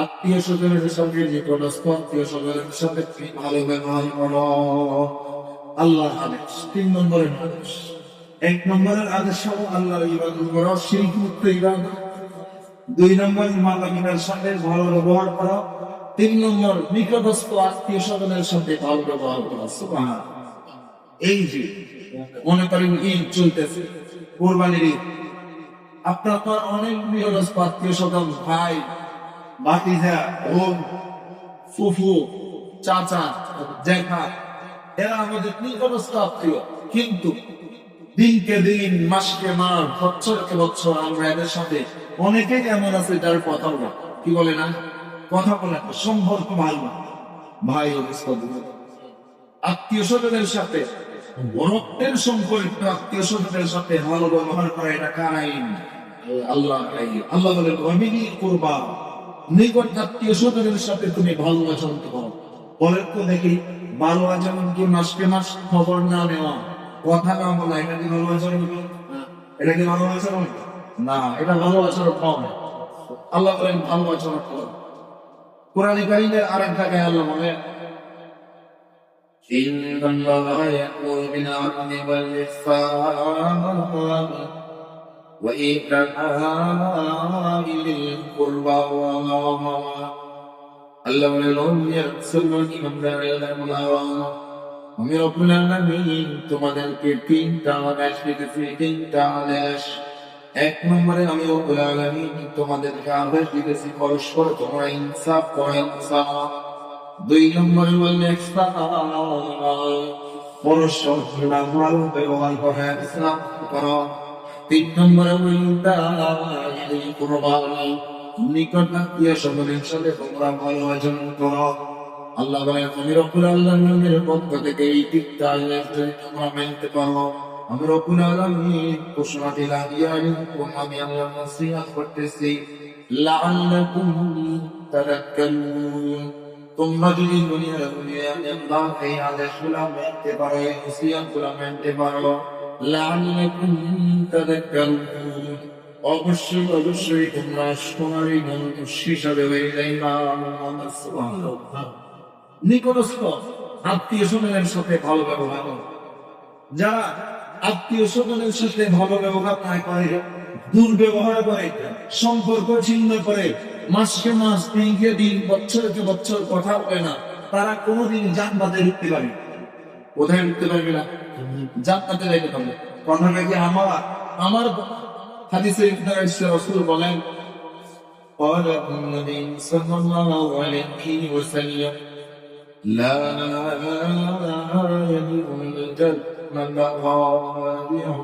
আত্মীয় স্বজনের সঙ্গে নিকটস্থ আত্মীয় স্বজনের সাথে তুমি ভালো ব্যবহার করো। আল্লাহ আদেশ 3 নম্বরের আদেশ। 1 নম্বরের আদেশ হলো আল্লাহর ইবাদত করো, শিরক মুক্ত ইবাদত। 2 নম্বর মাতা-পিতার সাথে ভালো ব্যবহার করো। 3 নম্বর নিকটস্থ আত্মীয় স্বজনের সাথে ভালো ব্যবহার করো। সুবহানাল্লাহ। এই যে মনে করেন ঈদ চলতেছে, কোরবানির ঈদ, আপনার তো অনেক নিকটস্থ আত্মীয় স্বজন, ভাই, ভাতিজা, বোন, ফুফু, চাচা, জ্যাঠা, এরা আমাদের নিকটস্থ আত্মীয়। কিন্তু দিনকে দিন, মাসকে মাস, বছরকে বছর আমরা এদের সাথে অনেকেই এমন আছে যার কথা বলে, কি বলে না, কথা বলে না, সম্পর্ক ভালো না। ভাই অবস্থা আত্মীয় স্বজনের সাথে রক্তের সম্পর্ক, আত্মীয় স্বজনের সাথে ভালো ব্যবহার করা, এটা কার আইন? আল্লাহ আইন। আল্লাহ বলেন ওয়াবিলি কুরবা, নিকট আত্মীয় স্বজনের সাথে তুমি ভালো আচরণ করো। বলেন তো দেখি, ভালো আচরণ কি মাসকে মাস খবর না নেওয়া, কথা না বলা, এটা কি ভালো আচরণ? এটা কি ভালো আচরণ? না, এটা ভালো আচরণ নয়। আল্লাহ বলেন ভালো আচরণ করো। কোরআন কারীমের আরেক জায়গায় আল্লাহ বলেন إن الله يأمر بالعدل والإحسان وإيتاء ذي القربى আল্লাহ বলেন ইয়াসুলুনি আমি রব্বুল আলামিন তোমাদেরকে 3টা আদেশ দিয়েছি, 3টা আদেশ। 1 নম্বরে আমি রব্বুল আলামিন তোমাদেরকে আদেশ দিয়েছি পরস্পর তোমরা ইনসাফ করো, ইনসাফ। 2 নম্বরে বললে ইহসান, পরস্পর তোমরা ভালো ব্যবহার করো, ইসলাম করো। 3 নম্বরে ওয়াইতা'il কুরবা, নিকট আত্মীয় স্বজনের সাথে তোমরা ভালো আচরণ করো। আল্লাহ বলেন আমি রব্বুল আলামিনের পক্ষ থেকে এই 3টা আদেশ তোমরা মানতে পারো। আমি রব্বুল আলামিন ঘোষণা দিলাম আমি আল্লাহ নসিহত করতেছি লাআল্লাকুম তাযাক্কারুন, তোমরা যদি দুনিয়ার আল্লাহ এই আদেশগুলো মানতে পারো, এই নসিহতগুলো মানতে পারো, লাআল্লাকুম তাযাক্কারুন, অবশ্যই অবশ্যই তোমরা সোনারি মানুষ হিসাবে হয়ে যাইবা। সুবহানাল্লাহ। নিকটস্থ আত্মীয় স্বজনের সাথে ভালো ব্যবহার করো। যারা আত্মীয় স্বজনের সাথে ভালো ব্যবহার না করে, দুর্ব্যবহার করে, সম্পর্ক ছিন্ন করে, মাসকে মাস, দিনকে দিন, বছরকে বছর কথা বলে না, তারা কোনোদিন জান্নাতে ঢুকতে পারবে না। কোথায় ঢুকতে পারবে না? জান্নাতে যাইতে পারবে। কথাটা কি আমার হাদিসে রাসূল বলেন قال النبي صلى الله عليه وسلم لا يدخل الجنة غادر,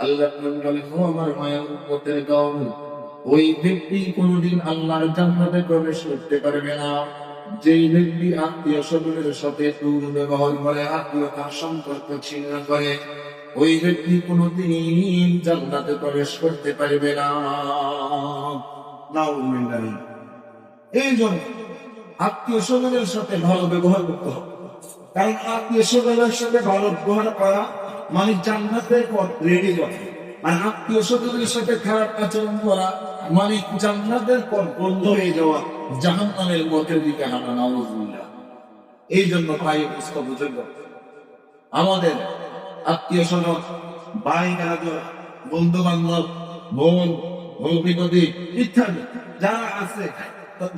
আল্লাহ বলেন ও আমার মায়ের উম্মতের দল, ওই ব্যক্তি কোনদিন আল্লাহর জান্নাতে প্রবেশ করতে পারবে না যেই ব্যক্তি আত্মীয় স্বজনের সাথে দুর্ব্যবহার করে, আত্মীয়তার সম্পর্ক ছিন্ন করে। ওই ব্যক্তি কোনদিন জান্নাতে প্রবেশ করতে পারবে না। এই জন্য আত্মীয় স্বজনের সাথে ভালো ব্যবহার করতে হবে, কারণ আত্মীয় স্বজনের সাথে ভালো ব্যবহার করা মানে জান্নাতের পথ রেডি করা। আর আত্মীয় স্বজনের সাথে খারাপ আচরণ করা মানে জান্নাতের পথ বন্ধ হয়ে যাওয়া, জাহান্নামের পথের দিকে হাঁটা। নাউযুবিল্লাহ। এই জন্য ভাই বুঝুন, আমাদের আত্মীয় স্বজন, ভাই, বন্ধু বান্ধব, বোন, ভগ্নিপতি ইত্যাদি যারা আছে,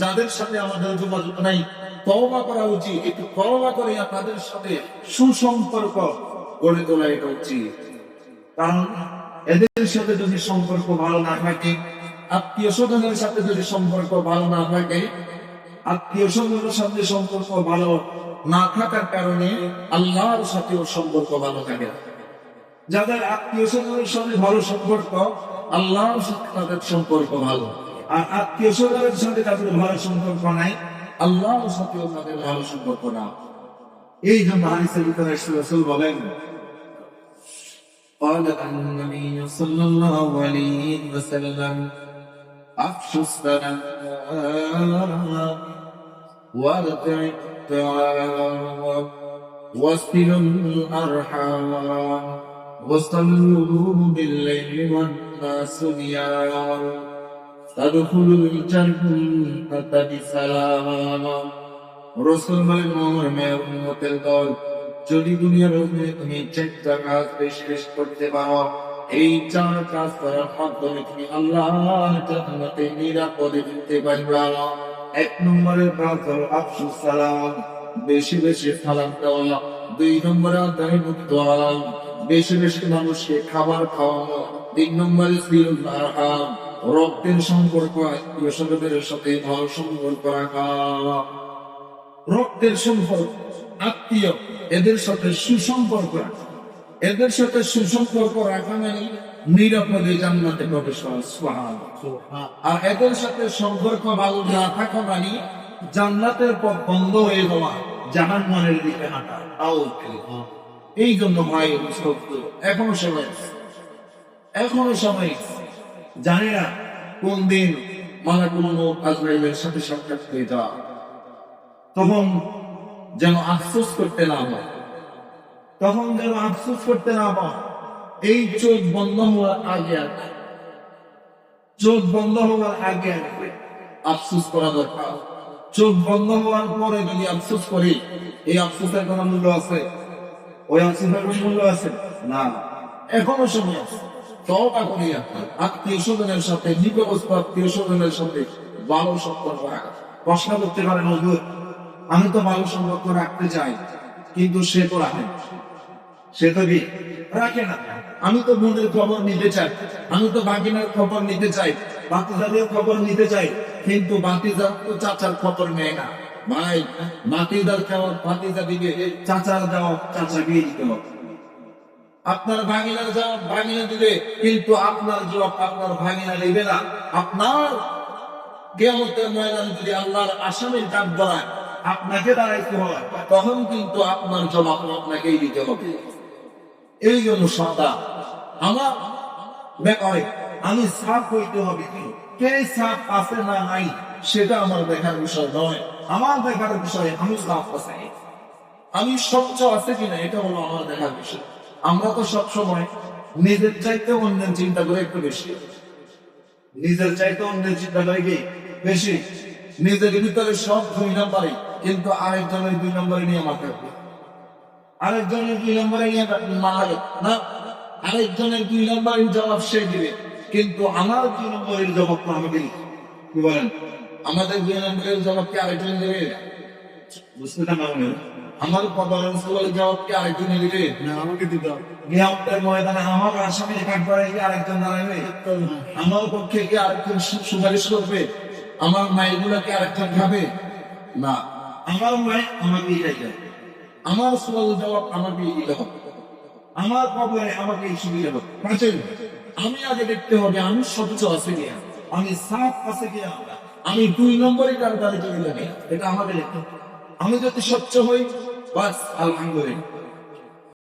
যাদের সাথে আমাদের যোগাযোগ নাই, তওবা করা উচিত। একটু তওবা করে তাদের সাথে সুসম্পর্ক গড়ে তোলা এটা উচিত। কারণ এদের সাথে যদি সম্পর্ক ভালো না থাকে, আত্মীয় স্বজনের সাথে যদি সম্পর্ক ভালো না থাকে, আত্মীয় স্বজনের সাথে সম্পর্ক ভালো না থাকার কারণে আল্লাহর সাথেও সম্পর্ক ভালো থাকে না। যাদের আত্মীয় স্বজনের সাথে ভালো সম্পর্ক, আল্লাহর সাথে তাদের সম্পর্ক ভালো। আর আত্মীয় স্বজনের সাথে তাদের ভালো সম্পর্ক নাই, আল্লাহর সাথেও তাদের ভালো সম্পর্ক না। এই জন্য হাদিসের ভিতরে রাসূল বলেন قال النبي صلى الله عليه وسلم أفشوا السلام وارفعوا الطعام واصلوا الأرحام وصلوا بالليل والناس نيام তাদখুলুল জান্নাতা বিসালাম। রাসূল বলেন, ওমর মেয়ের উম্মতের দল, যদি দুনিয়ার উপরে তুমি চারটা কাজ বেশ করতে পারো, এই চার কাজ করার মাধ্যমে তুমি আল্লাহর জান্নাতে নিরাপদে যেতে পারবে। এক নম্বরের কাজ হলো আফসুস সালাম, বেশি সালাম দেওয়া। দুই নম্বরে আদায় মুক্ত হওয়া, বেশি মানুষকে খাবার খাওয়ানো। তিন নম্বরে সিলুল আরহাম, রক্তের সম্পর্ক আত্মীয় স্বজনের সাথে ভালো সম্পর্ক রাখা। রক্তের সম্পর্ক, আত্মীয়, এদের সাথে সুসম্পর্ক রাখা। এদের সাথে সুসম্পর্ক রাখা মানে নিরাপদে জান্নাতে প্রবেশ করা। সুবহানাল্লাহ। আর এদের সাথে সম্পর্ক ভালো না থাকা মানে জান্নাতের পথ বন্ধ হয়ে যাওয়া, জাহান্নামের দিকে হাঁটা। এই জন্য ভাই এখনো সময় জানি না কোন দিন মালাকুল মউত আজরাইলের সাথে সাক্ষাৎ হয়ে যাওয়া, তখন যেন আফসোস করতে না হয়, এই চোখ বন্ধ হওয়ার আগে আফসোস করা দরকার। চোখ বন্ধ হওয়ার পরে যদি আফসোস করি, এই আফসোসের কোনো মূল্য আছে? ওই আফসোসের কোনো মূল্য আছে না। এখনো সময় আছে, তওবা করিয়া আত্মীয় স্বজনের সাথে, নিকটস্থ আত্মীয় স্বজনের সাথে ভালো সম্পর্ক রাখা। প্রশ্ন করতে পারেন, হুজুর আমি তো ভালো সম্পর্ক রাখতে চাই, কিন্তু সে তো রাখে না। আমি তো বোনের খবর নিতে চাই, আমি তো বাগিনার খবর নিতে চাই, বাতিজাদের খবর নিতে চাই, কিন্তু বাতিজা তো চাচার খবর নেয় না। ভাই, বাতিজার খাওয়া বাতিজা দিবে, চাচার যাওয়া চাচা দিয়ে দিতে হবে। আপনার ভাগিনার জবাব ভাগিনা দিবে, কিন্তু আপনার জবাব আপনার ভাগিনা দিবে না। আপনার কিয়ামতের ময়দানে যদি আল্লাহর আসামির কাঠ ধরায় আপনাকে দাঁড়াইতে হয়, তখন কিন্তু আপনার জবাব আপনাকেই দিতে হবে। এই জন্য সদা আমার ব্যাপারে আমি সাফ হইতে হবে। কি কে সাফ আছে না নাই সেটা আমার দেখার বিষয় নয়। আমার দেখার বিষয় আমি সাফ আছে, আমি স্বচ্ছ আছে কিনা, এটা হলো আমার দেখার বিষয়। আমরা তো সবসময় নিজের চাইতে অন্যের চিন্তা করে একটু বেশি, নিজের ভিতরে সব 2 নম্বরে, কিন্তু আরেকজনের 2 নম্বরে নিয়ে মাথা রাখবে, আরেকজনের 2 নম্বরে নিয়ে মাথা না, আরেকজনের 2 নম্বরের জবাব সে দিবে, কিন্তু আমার 2 নম্বরের জবাব তো আমাকে দিবে। কি বলেন? আমাদের 2 নম্বরের জবাব কি আরেকজন দেবে? বুঝতে পারবেন? আমার কবরের জবাব কি আরেকজন দিবে? না, আমাকে দিতে হবে। কিয়ামতের ময়দানে আমার আসামি কাঠগড়ায় কি আরেকজন দাঁড়াবে? আমার পক্ষে কি আরেকজন সুপারিশ করবে? আমার মায়েরগুলা কি আরেকজন খাবে? না, আমার মায়ের আমাকেই খাইতে হবে, আমার সওয়ালের জবাব আমাকেই দিতে হবে, আমার কবরে আমাকে সুবিধা হবে। আমি আগে দেখতে হবে আমি স্বচ্ছ আছে কিনা, আমি সাফ আছে কিনা, আমি 2 নম্বরে কার দাঁড়িয়ে চলে যাবে, এটা আমাকে দেখতে হবে। আমি যদি স্বচ্ছ হই, বাস আলহামদুলিল্লাহ।